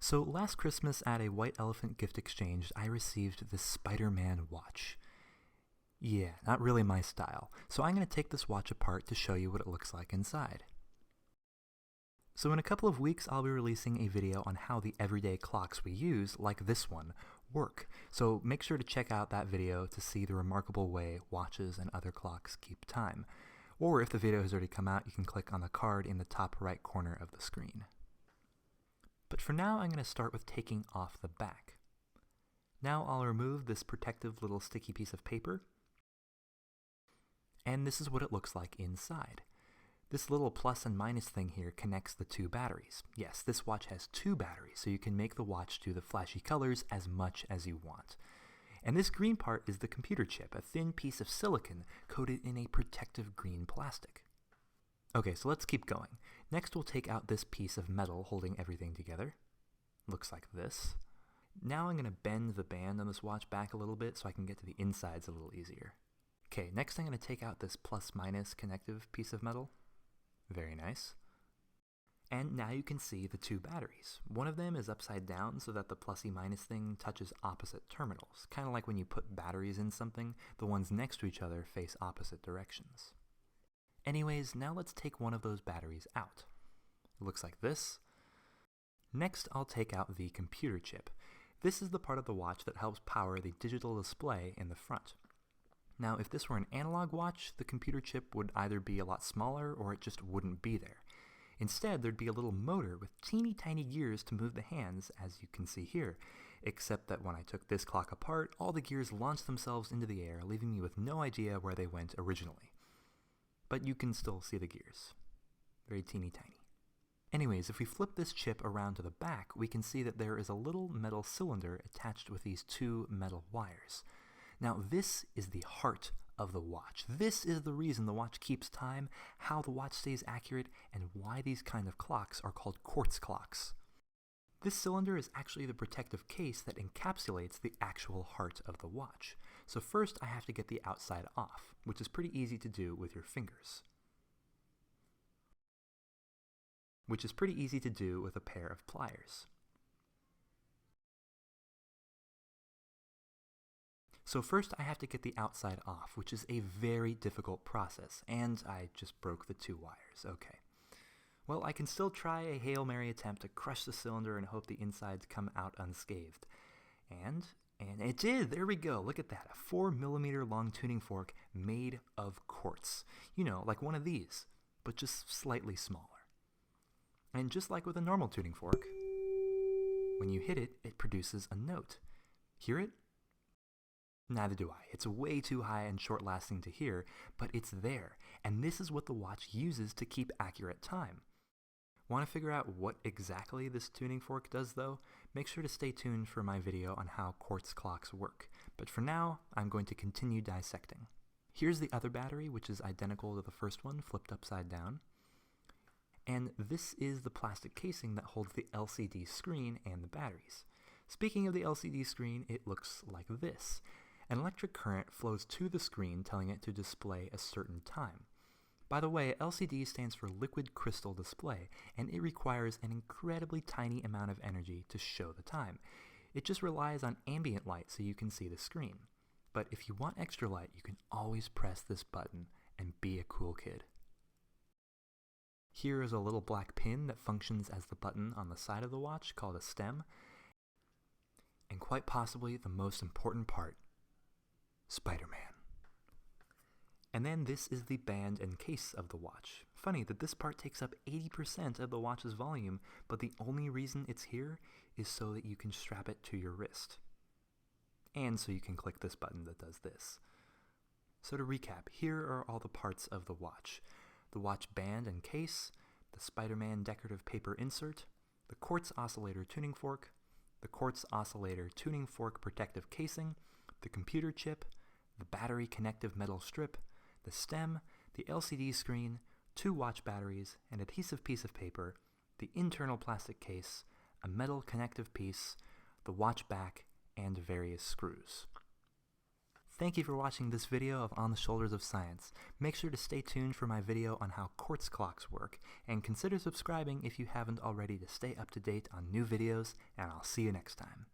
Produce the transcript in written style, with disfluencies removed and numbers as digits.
So last Christmas at a White Elephant gift exchange, I received this Spider-Man watch. Yeah, not really my style, so I'm going to take this watch apart to show you what it looks like inside. So in a couple of weeks, I'll be releasing a video on how the everyday clocks we use, like this one, work. So make sure to check out that video to see the remarkable way watches and other clocks keep time. Or if the video has already come out, you can click on the card in the top right corner of the screen. But for now, I'm going to start with taking off the back. Now I'll remove this protective little sticky piece of paper. And this is what it looks like inside. This little plus and minus thing here connects the two batteries. Yes, this watch has two batteries, so you can make the watch do the flashy colors as much as you want. And this green part is the computer chip, a thin piece of silicon coated in a protective green plastic. Okay, so let's keep going. Next we'll take out this piece of metal holding everything together. Looks like this. Now I'm going to bend the band on this watch back a little bit so I can get to the insides a little easier. Okay, next I'm going to take out this plus-minus connective piece of metal. Very nice. And now you can see the two batteries. One of them is upside down so that the plusy-minus thing touches opposite terminals. Kind of like when you put batteries in something, the ones next to each other face opposite directions. Anyways, now let's take one of those batteries out. It looks like this. Next, I'll take out the computer chip. This is the part of the watch that helps power the digital display in the front. Now, if this were an analog watch, the computer chip would either be a lot smaller or it just wouldn't be there. Instead, there'd be a little motor with teeny tiny gears to move the hands, as you can see here, except that when I took this clock apart, all the gears launched themselves into the air, leaving me with no idea where they went originally. But you can still see the gears. Very teeny tiny. Anyways, if we flip this chip around to the back, we can see that there is a little metal cylinder attached with these two metal wires. Now this is the heart of the watch. This is the reason the watch keeps time, how the watch stays accurate, and why these kind of clocks are called quartz clocks. This cylinder is actually the protective case that encapsulates the actual heart of the watch. So first I have to get the outside off, which is pretty easy to do with your fingers. Which is pretty easy to do with a pair of pliers. So first I have to get the outside off, which is a very difficult process, and I just broke the two wires. Okay. Well, I can still try a Hail Mary attempt to crush the cylinder and hope the insides come out unscathed. And it did! There we go! Look at that! A 4mm long tuning fork made of quartz. You know, like one of these, but just slightly smaller. And just like with a normal tuning fork, when you hit it, it produces a note. Hear it? Neither do I. It's way too high and short-lasting to hear, but it's there, and this is what the watch uses to keep accurate time. Want to figure out what exactly this tuning fork does though? Make sure to stay tuned for my video on how quartz clocks work, but for now, I'm going to continue dissecting. Here's the other battery, which is identical to the first one, flipped upside down. And this is the plastic casing that holds the LCD screen and the batteries. Speaking of the LCD screen, it looks like this. An electric current flows to the screen, telling it to display a certain time. By the way, LCD stands for liquid crystal display, and it requires an incredibly tiny amount of energy to show the time. It just relies on ambient light so you can see the screen. But if you want extra light, you can always press this button and be a cool kid. Here is a little black pin that functions as the button on the side of the watch called a stem. And quite possibly the most important part, Spider-Man. And then this is the band and case of the watch. Funny that this part takes up 80% of the watch's volume, but the only reason it's here is so that you can strap it to your wrist. And so you can click this button that does this. So to recap, here are all the parts of the watch. The watch band and case, the Spider-Man decorative paper insert, the quartz oscillator tuning fork, the quartz oscillator tuning fork protective casing, the computer chip, the battery connective metal strip, the stem, the LCD screen, two watch batteries, an adhesive piece of paper, the internal plastic case, a metal connective piece, the watch back, and various screws. Thank you for watching this video of On the Shoulders of Science. Make sure to stay tuned for my video on how quartz clocks work, and consider subscribing if you haven't already to stay up to date on new videos, and I'll see you next time.